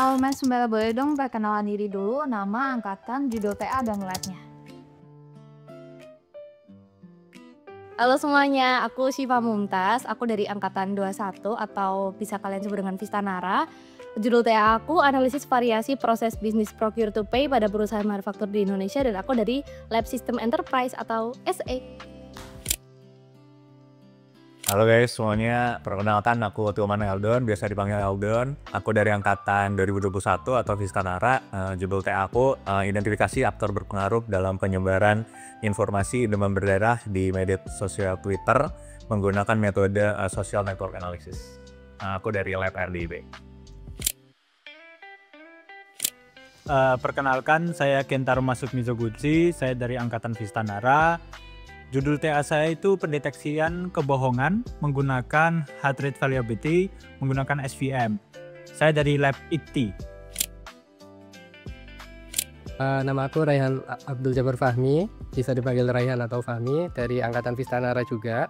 Mas Mbak boleh dong perkenalan diri dulu, nama, angkatan, judul TA, dan labnya. Halo semuanya, aku Syifa Mumtaz, aku dari angkatan 21 atau bisa kalian sebut dengan Vistanara. Judul TA aku analisis variasi proses bisnis procure to pay pada perusahaan manufaktur di Indonesia, dan aku dari Lab System Enterprise atau SE. Halo guys semuanya, perkenalkan aku Tilman Eldon, biasa dipanggil Eldon. Aku dari angkatan 2021 atau Vistanara. Judul TA aku identifikasi aktor berpengaruh dalam penyebaran informasi demam berdarah di media sosial Twitter menggunakan metode social network analysis. Aku dari Lab RDIB. Perkenalkan, saya Kentaro Masuk Mizoguchi, saya dari angkatan Vistanara. Judul TA saya itu pendeteksian kebohongan menggunakan heart rate variability menggunakan SVM. Saya dari Lab IKTI. Nama aku Raihan Abdul Jabbar Fahmi, bisa dipanggil Raihan atau Fahmi, dari angkatan Vistanara juga.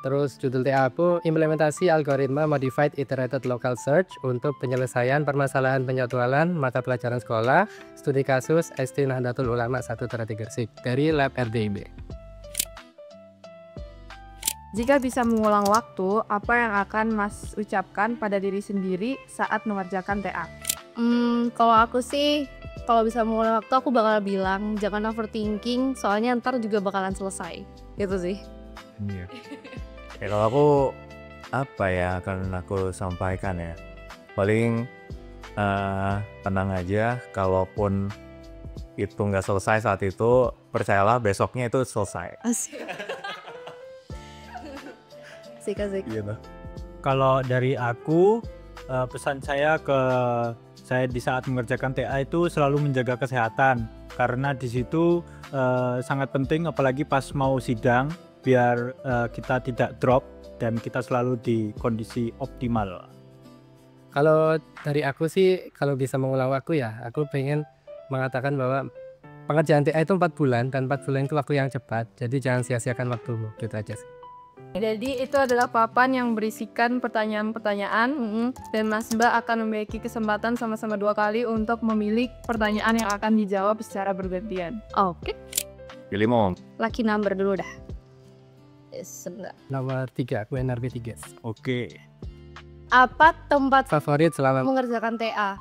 Terus judul TA aku implementasi algoritma modified iterated local search untuk penyelesaian permasalahan penjadwalan mata pelajaran sekolah, studi kasus ST Nahdlatul Ulama 1 Trate Gresik dari Lab RDIB. Jika bisa mengulang waktu, apa yang akan Mas ucapkan pada diri sendiri saat mengerjakan TA? Kalau aku sih, kalau bisa mengulang waktu aku bakal bilang jangan overthinking, soalnya ntar juga bakalan selesai. Gitu sih. Iya. Kalau aku apa ya akan aku sampaikan ya, paling tenang aja, kalaupun itu nggak selesai saat itu, percayalah besoknya itu selesai. Asik. Asik. Gitu. Kalau dari aku, pesan saya di saat mengerjakan TA itu selalu menjaga kesehatan, karena di situ sangat penting, apalagi pas mau sidang, biar kita tidak drop dan kita selalu di kondisi optimal. Kalau dari aku sih, kalau bisa mengulang waktu ya, aku pengen mengatakan bahwa pengerjaan TA itu 4 bulan, dan 4 bulan itu waktu yang cepat, jadi jangan sia-siakan waktumu, gitu aja sih. Jadi itu adalah papan yang berisikan pertanyaan-pertanyaan dan Mas Mbak akan memiliki kesempatan sama-sama 2 kali untuk memilih pertanyaan yang akan dijawab secara bergantian. Oke, Pilih mau. lucky number dulu dah. Sebentar. Nomor 3, aku NRB 3. Oke. Apa tempat Favorit selama mengerjakan TA?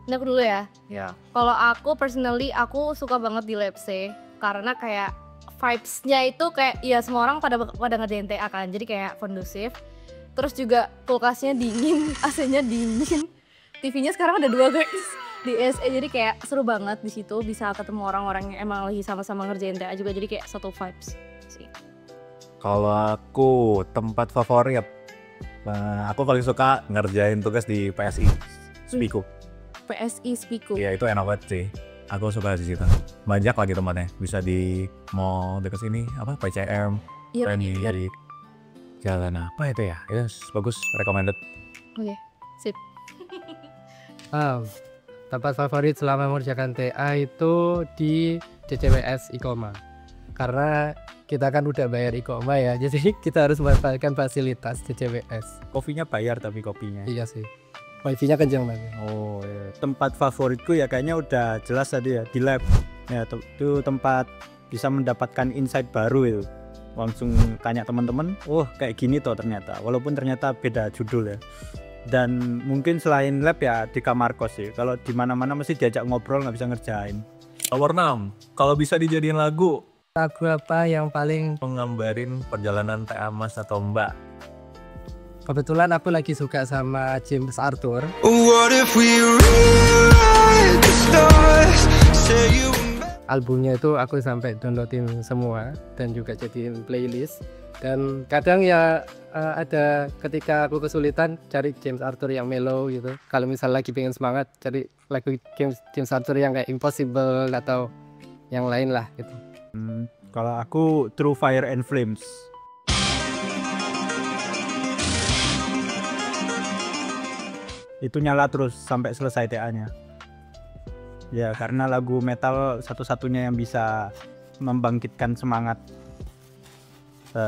Ini aku dulu ya. Ya. Kalau aku personally, aku suka banget di lab C karena kayak vibes-nya itu kayak ya semua orang pada ngerjain TA kan, jadi kayak kondusif. Terus juga kulkasnya dingin, AC-nya dingin. TV-nya sekarang ada 2 guys di SE, jadi kayak seru banget di situ, bisa ketemu orang-orang yang emang lagi sama-sama ngerjain TA juga, jadi kayak satu vibes sih. Kalau aku tempat favorit, aku paling suka ngerjain tugas di PSI Spiku. PSI Spiku. Iya itu enak banget sih. Aku suka di situ. Banyak lagi tempatnya. Bisa di mall dekat sini, apa PCM, Iya. dan di jalan apa itu ya? Itu bagus, recommended. Oke, sip. Tempat favorit selama mengerjakan TA itu di CCWS Ikoma, karena kita kan udah bayar Ikoma ya, jadi kita harus memanfaatkan fasilitas CCWS. Kopinya bayar tapi kopinya. Iya sih, wifi-nya kencang banget. Oh iya. Tempat favoritku ya kayaknya udah jelas tadi ya, di lab. Ya itu tempat bisa mendapatkan insight baru itu. Langsung tanya teman-teman, oh kayak gini toh ternyata. Walaupun ternyata beda judul ya. Dan mungkin selain lab ya di kamar kos sih. Kalau di mana-mana mesti diajak ngobrol, nggak bisa ngerjain. Nomor 6, kalau bisa dijadiin lagu, Lagu apa yang paling menggambarin perjalanan TA Mas atau Mbak? kebetulan aku lagi suka sama James Arthur. What if we rewrite the stars? Say you Albumnya itu aku sampai downloadin semua dan juga jadiin playlist. Dan kadang ya ada ketika aku kesulitan cari James Arthur yang mellow gitu. Kalau misal lagi pengen semangat cari lagu James Arthur yang kayak Impossible atau yang lain lah gitu. Kalau aku Through Fire and Flames. Itu nyala terus sampai selesai TA-nya. Ya karena lagu metal satu-satunya yang bisa membangkitkan semangat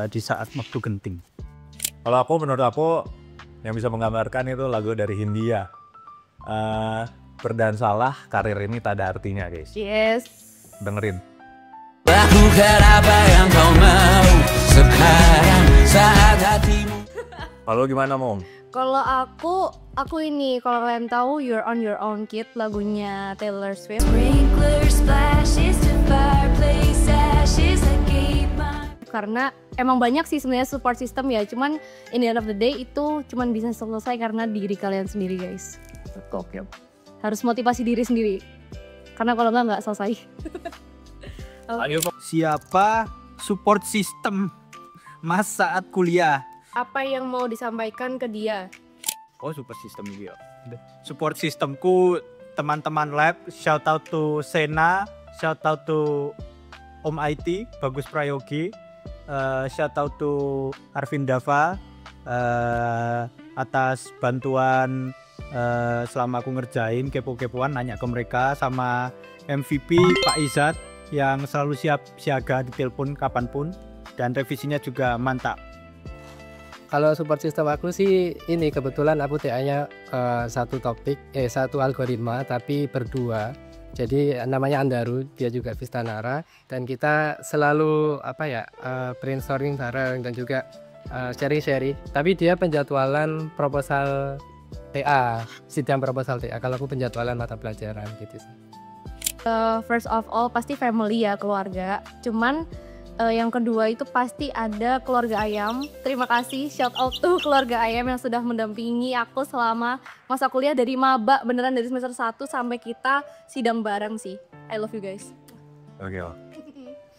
di saat waktu genting. Kalau aku, menurut aku yang bisa menggambarkan itu lagu dari Hindia. Berdan salah, karir ini tak ada artinya guys. Yes. Dengerin. Lakukan apa yang kau mau sekarang saat hatimu. Kalau gimana Mom? Kalau aku ini, kalau kalian tahu You're on Your Own Kid lagunya Taylor Swift. Sprinkler splashes to fireplace ashes that gave my. Karena emang banyak sih sebenarnya support system ya, cuman in the end of the day itu cuman bisa selesai karena diri kalian sendiri guys. Gokil. Harus motivasi diri sendiri. Karena kalau nggak selesai. Ayo Mom. Siapa support system Mas saat kuliah? Apa yang mau disampaikan ke dia? Oh, support system dia. Support systemku teman-teman lab, shout out to Sena, shout out to Om IT, Bagus Prayogi, shout out to Arvin Dava atas bantuan selama aku ngerjain kepo-kepoan, nanya ke mereka, sama MVP Pak Izat yang selalu siap siaga di telepon kapanpun, dan revisinya juga mantap. Kalau support system aku sih ini kebetulan aku TA-nya satu algoritma tapi berdua. Jadi namanya Andaru, dia juga Vistanara, dan kita selalu brainstorming bareng dan juga sharing-sharing. Tapi dia penjadwalan proposal TA, sidang proposal TA. Kalau aku penjadwalan mata pelajaran gitu sih. First of all pasti family ya, keluarga. Cuman yang kedua itu pasti ada keluarga Ayam. Terima kasih, shout out to keluarga Ayam yang sudah mendampingi aku selama masa kuliah dari maba, beneran dari semester 1 sampai kita sidang bareng sih. I love you guys. Oke.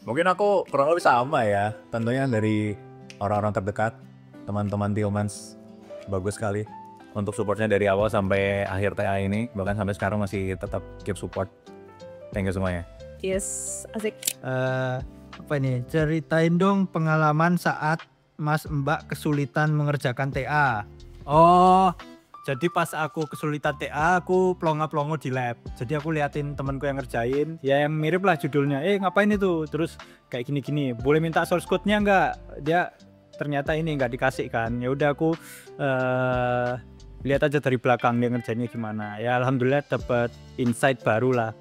Mungkin aku kurang lebih sama ya. Tentunya dari orang-orang terdekat, teman-teman Tillmans, bagus sekali untuk supportnya dari awal sampai akhir TA ini. Bahkan sampai sekarang masih tetap keep support. Thank you semuanya. Yes, asik. Apa ini? Ceritain dong pengalaman saat Mas Mbak kesulitan mengerjakan TA. Oh, jadi pas aku kesulitan TA, aku plonga-plongo di lab. Jadi aku liatin temanku yang ngerjain, ya yang mirip lah judulnya. Ngapain itu? Terus kayak gini-gini. Boleh minta source code-nya nggak? Dia ternyata ini nggak dikasih kan. Ya udah aku lihat aja dari belakang dia ngerjainnya gimana. Ya alhamdulillah dapat insight baru lah.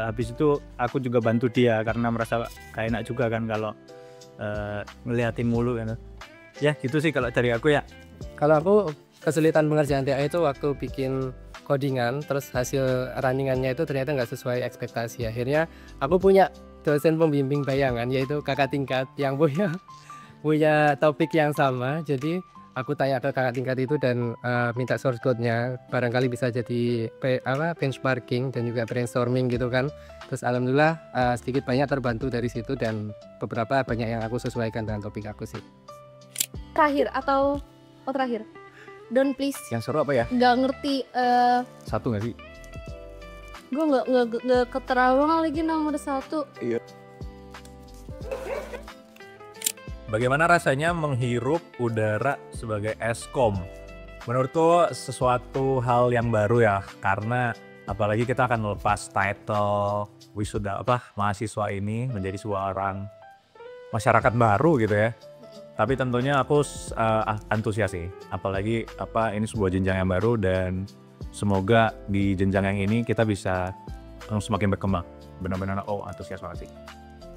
Habis itu aku juga bantu dia karena merasa gak enak juga kan kalau ngeliatin mulu kan. Ya gitu sih kalau dari aku ya. Kalau aku kesulitan pengerjaan TA itu waktu bikin codingan, terus hasil runningannya itu ternyata nggak sesuai ekspektasi. Akhirnya aku punya dosen pembimbing bayangan, yaitu kakak tingkat yang punya topik yang sama. Jadi aku tanya ke kakak tingkat itu dan minta source code-nya, barangkali bisa jadi benchmarking dan juga brainstorming gitu kan. Terus alhamdulillah sedikit banyak terbantu dari situ, dan beberapa banyak yang aku sesuaikan dengan topik aku sih. Terakhir Don please. Yang seru apa ya? Nggak ngerti. Satu nggak sih? Gue nggak keterawang lagi nomor 1. Iya. Bagaimana rasanya menghirup udara sebagai eskom? Menurutku sesuatu hal yang baru ya, karena apalagi kita akan melepas title wisuda mahasiswa ini menjadi seorang masyarakat baru gitu ya. Tapi tentunya aku antusias sih, apalagi ini sebuah jenjang yang baru, dan semoga di jenjang yang ini kita bisa semakin berkembang. Benar-benar antusias banget sih.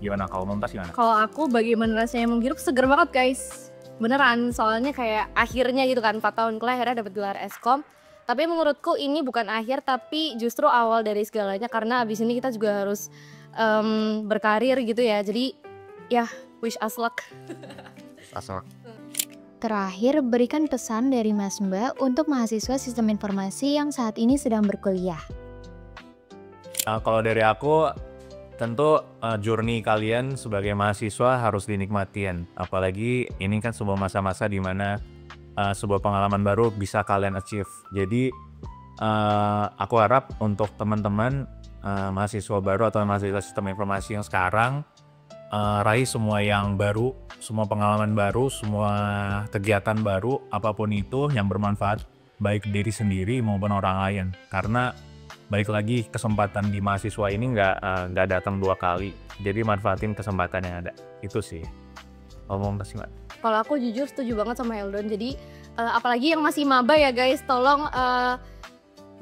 Gimana kalau Mumtaz gimana? Kalau aku bagaimana rasanya menghirup, seger banget guys. Beneran, soalnya kayak akhirnya gitu kan, 4 tahun kuliah akhirnya dapat gelar eskom. Tapi menurutku ini bukan akhir, tapi justru awal dari segalanya, karena abis ini kita juga harus berkarir gitu ya. Jadi ya wish us luck. Terakhir, berikan pesan dari Mas Mbak untuk mahasiswa sistem informasi yang saat ini sedang berkuliah. Kalau dari aku, tentu journey kalian sebagai mahasiswa harus dinikmatin. Apalagi ini kan sebuah masa-masa di mana sebuah pengalaman baru bisa kalian achieve. Jadi aku harap untuk teman-teman mahasiswa baru atau mahasiswa sistem informasi yang sekarang, raih semua yang baru, semua pengalaman baru, semua kegiatan baru, apapun itu yang bermanfaat baik diri sendiri maupun orang lain. Karena balik lagi, kesempatan di mahasiswa ini nggak datang 2 kali. Jadi manfaatin kesempatan yang ada. Itu sih. Ngomong kasih Mbak. Kalau aku jujur setuju banget sama Eldon. Jadi apalagi yang masih maba ya guys, tolong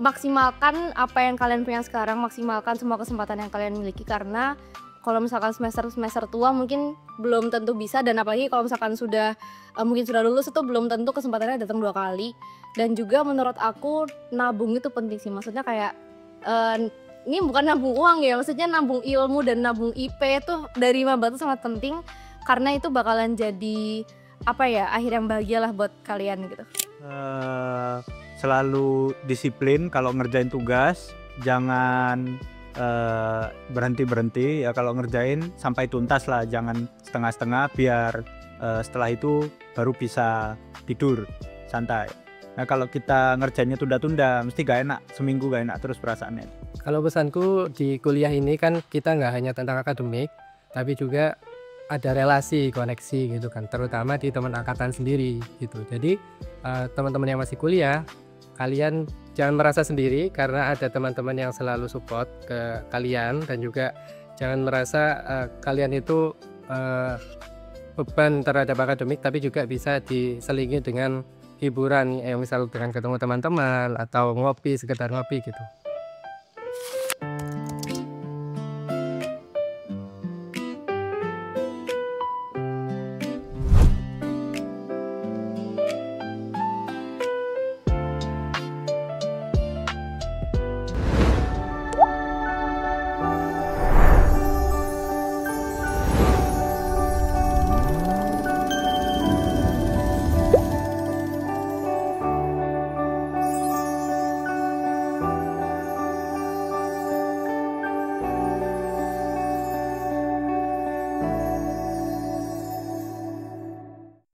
maksimalkan apa yang kalian punya sekarang, maksimalkan semua kesempatan yang kalian miliki, karena kalau misalkan semester tua mungkin belum tentu bisa, dan apalagi kalau misalkan sudah mungkin sudah lulus itu belum tentu kesempatannya datang 2 kali. Dan juga menurut aku nabung itu penting sih, maksudnya kayak ini bukan nabung uang ya, maksudnya nabung ilmu dan nabung IP itu dari maba itu sangat penting, karena itu bakalan jadi apa ya, akhir yang bahagia lah buat kalian gitu. Selalu disiplin kalau ngerjain tugas, jangan berhenti ya, kalau ngerjain sampai tuntas lah, jangan setengah-setengah, biar setelah itu baru bisa tidur santai. Nah kalau kita ngerjainnya tunda-tunda mesti gak enak, seminggu gak enak terus perasaannya. Kalau pesanku di kuliah ini kan kita nggak hanya tentang akademik, tapi juga ada relasi, koneksi gitu kan, terutama di teman angkatan sendiri gitu. Jadi teman-teman yang masih kuliah, kalian jangan merasa sendiri karena ada teman-teman yang selalu support ke kalian, dan juga jangan merasa kalian itu beban terhadap akademik, tapi juga bisa diselingi dengan hiburan, misal dengan ketemu teman-teman atau ngopi, sekedar ngopi gitu.